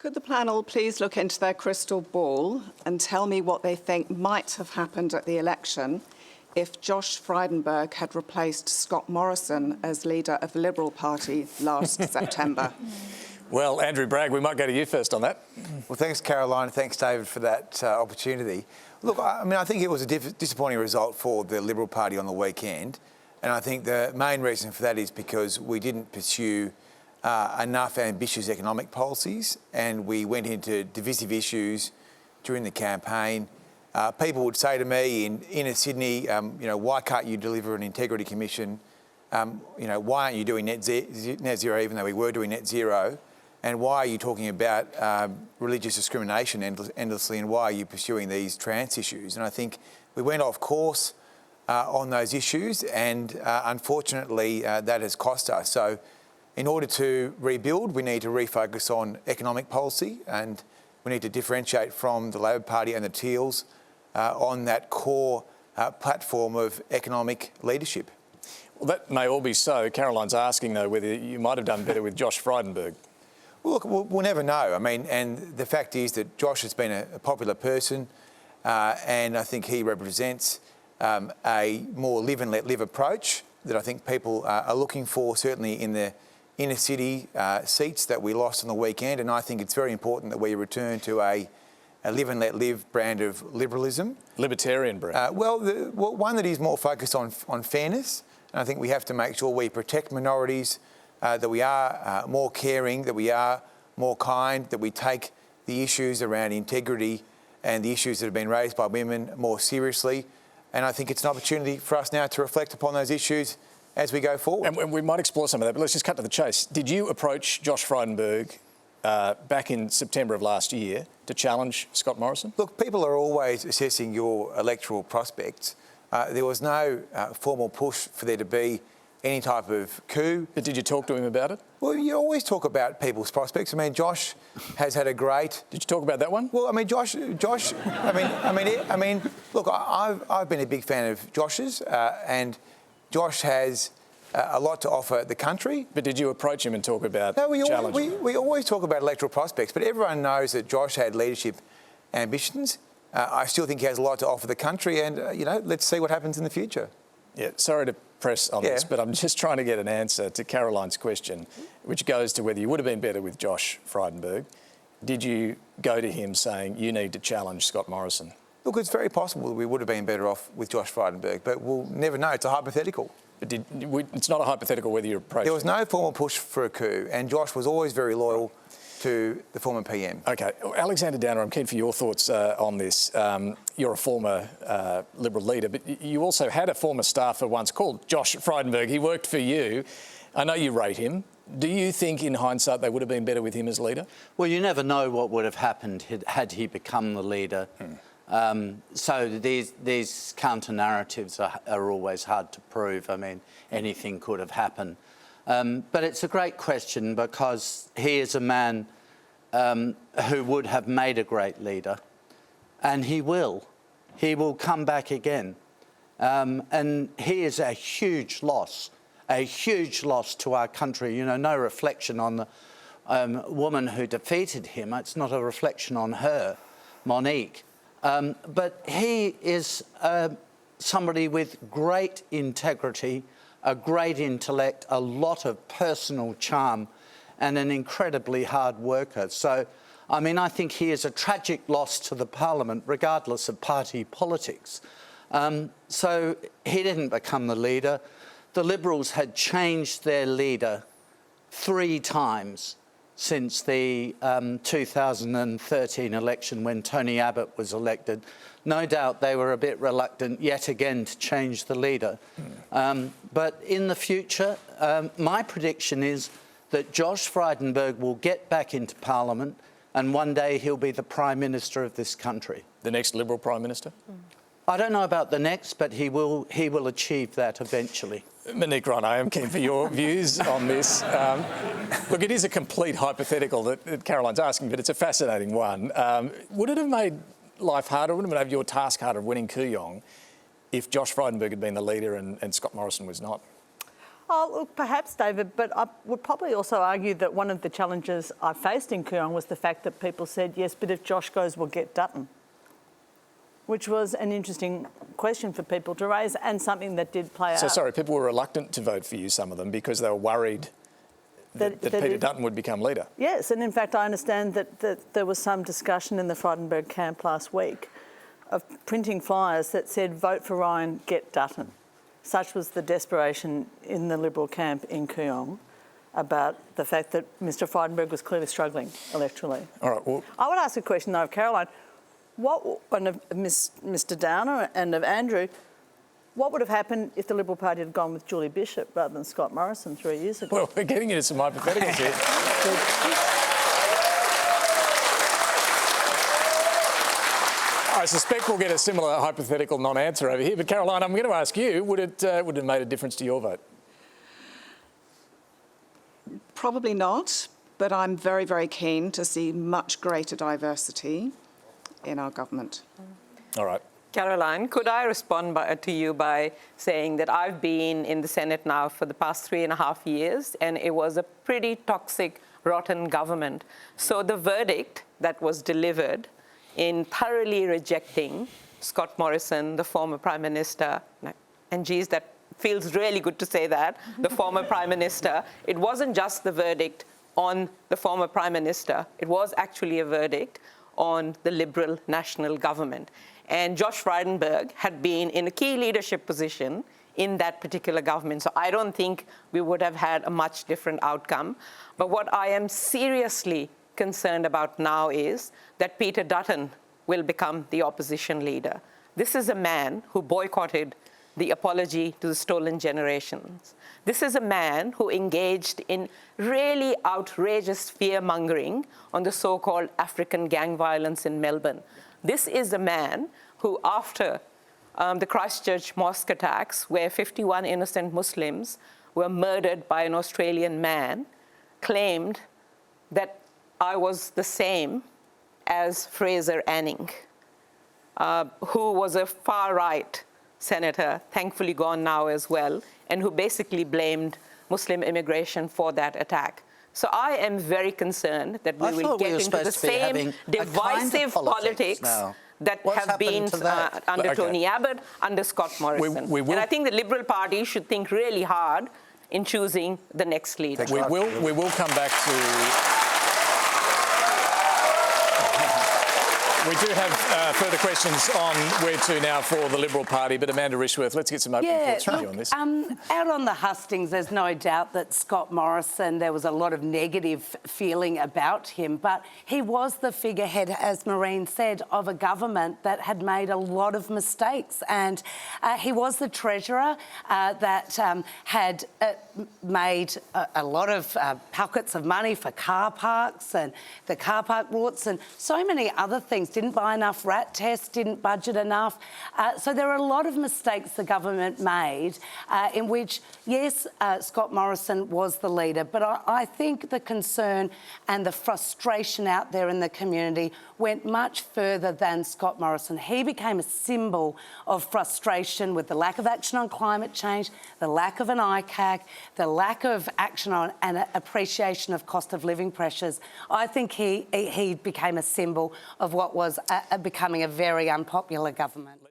Could the panel please look into their crystal ball and tell me what they think might have happened at the election if Josh Frydenberg had replaced Scott Morrison as leader of the Liberal Party last September? Well, Andrew Bragg, we might go to you first on that. Well, thanks, Caroline. Thanks, David, for that opportunity. Look, I think it was a disappointing result for the Liberal Party on the weekend. And I think the main reason for that is because we didn't pursue enough ambitious economic policies, and we went into divisive issues during the campaign. People would say to me in inner Sydney, why can't you deliver an integrity commission? Why aren't you doing net zero, even though we were doing net zero? And why are you talking about religious discrimination endlessly? And why are you pursuing these trans issues? And I think we went off course on those issues, and unfortunately that has cost us. So in order to rebuild, we need to refocus on economic policy, and we need to differentiate from the Labor Party and the Teals on that core platform of economic leadership. Well, that may all be so. Caroline's asking, though, whether you might have done better with Josh Frydenberg. Well, look, we'll never know. And the fact is that Josh has been a popular person, and I think he represents a more live and let live approach that I think people are looking for, certainly in the inner city seats that we lost on the weekend. And I think it's very important that we return to a live and let live brand of liberalism. Libertarian brand. One that is more focused on fairness. And I think we have to make sure we protect minorities, that we are more caring, that we are more kind, that we take the issues around integrity and the issues that have been raised by women more seriously. And I think it's an opportunity for us now to reflect upon those issues as we go forward. And we might explore some of that, but let's just cut to the chase. Did you approach Josh Frydenberg back in September of last year to challenge Scott Morrison? Look, people are always assessing your electoral prospects. There was no formal push for there to be any type of coup. But did you talk to him about it? Well, you always talk about people's prospects. Josh has had a great... Did you talk about that one? Well, Josh. Look, I've been a big fan of Josh's, and Josh has a lot to offer the country. But did you approach him and talk about challenging? We always talk about electoral prospects, but everyone knows that Josh had leadership ambitions. I still think he has a lot to offer the country, and, let's see what happens in the future. Yeah, sorry to press on this, but I'm just trying to get an answer to Caroline's question, which goes to whether you would have been better with Josh Frydenberg. Did you go to him saying you need to challenge Scott Morrison? Look, it's very possible that we would have been better off with Josh Frydenberg, but we'll never know. It's a hypothetical. But it's not a hypothetical whether you approached There was no formal push for a coup, and Josh was always very loyal to the former PM. OK. Alexander Downer, I'm keen for your thoughts on this. You're a former Liberal leader, but you also had a former staffer once called Josh Frydenberg. He worked for you. I know you rate him. Do you think, in hindsight, they would have been better with him as leader? Well, you never know what would have happened had he become the leader. So these counter-narratives are always hard to prove. Anything could have happened. But it's a great question because he is a man who would have made a great leader, and he will. He will come back again. And he is a huge loss to our country. No reflection on the woman who defeated him. It's not a reflection on her, Monique. But he is somebody with great integrity, a great intellect, a lot of personal charm, and an incredibly hard worker. So, I think he is a tragic loss to the Parliament, regardless of party politics. So he didn't become the leader. The Liberals had changed their leader 3 times since the 2013 election when Tony Abbott was elected. No doubt they were a bit reluctant yet again to change the leader. But in the future, my prediction is that Josh Frydenberg will get back into Parliament and one day he'll be the Prime Minister of this country. The next Liberal Prime Minister? I don't know about the next, but he will achieve that eventually. Monique, I am keen for your views on this. Look, it is a complete hypothetical that Caroline's asking, but it's a fascinating one. Would it have made life harder, would it have made your task harder of winning Kooyong if Josh Frydenberg had been the leader and Scott Morrison was not? Oh, look, perhaps, David, but I would probably also argue that one of the challenges I faced in Kooyong was the fact that people said, yes, but if Josh goes, we'll get Dutton, which was an interesting question for people to raise and something that did play out. So, sorry, people were reluctant to vote for you, some of them, because they were worried that Peter Dutton would become leader. Yes, and in fact, I understand that there was some discussion in the Frydenberg camp last week of printing flyers that said, vote for Ryan, get Dutton. Such was the desperation in the Liberal camp in Kooyong about the fact that Mr Frydenberg was clearly struggling electorally. All right, well, I would ask a question, though, of Caroline, and of Mr Downer and of Andrew, what would have happened if the Liberal Party had gone with Julie Bishop rather than Scott Morrison 3 years ago? well, we're getting into some hypotheticals here. I suspect we'll get a similar hypothetical non-answer over here. But Caroline, I'm going to ask you, would it have made a difference to your vote? Probably not, but I'm very, very keen to see much greater diversity in our government. All right. Caroline, could I respond to you by saying that I've been in the Senate now for the past 3.5 years, and it was a pretty toxic, rotten government. So the verdict that was delivered in thoroughly rejecting Scott Morrison, the former Prime Minister, and geez, that feels really good to say that, the former Prime Minister, it wasn't just the verdict on the former Prime Minister, it was actually a verdict on the Liberal national government. And Josh Frydenberg had been in a key leadership position in that particular government. So I don't think we would have had a much different outcome. But what I am seriously concerned about now is that Peter Dutton will become the opposition leader. This is a man who boycotted the apology to the stolen generations. This is a man who engaged in really outrageous fear-mongering on the so-called African gang violence in Melbourne. This is a man who, after the Christchurch mosque attacks, where 51 innocent Muslims were murdered by an Australian man, claimed that I was the same as Fraser Anning, who was a far-right senator, thankfully gone now as well, and who basically blamed Muslim immigration for that attack. So I am very concerned that we will get into the same divisive politics that have been under Tony Abbott, under Scott Morrison. And I think the Liberal Party should think really hard in choosing the next leader. We will come back to... We do have further questions on where to now for the Liberal Party, but Amanda Rishworth, let's get some opening thoughts from you on this. Out on the hustings, there's no doubt that Scott Morrison, there was a lot of negative feeling about him, but he was the figurehead, as Mehreen said, of a government that had made a lot of mistakes, and he was the treasurer that had made a lot of pockets of money for car parks and the car park routes and so many other things. Didn't buy enough rat tests, didn't budget enough. So there are a lot of mistakes the government made in which, yes, Scott Morrison was the leader, but I think the concern and the frustration out there in the community went much further than Scott Morrison. He became a symbol of frustration with the lack of action on climate change, the lack of an ICAC, the lack of action on and appreciation of cost of living pressures. I think he became a symbol of what was becoming a very unpopular government.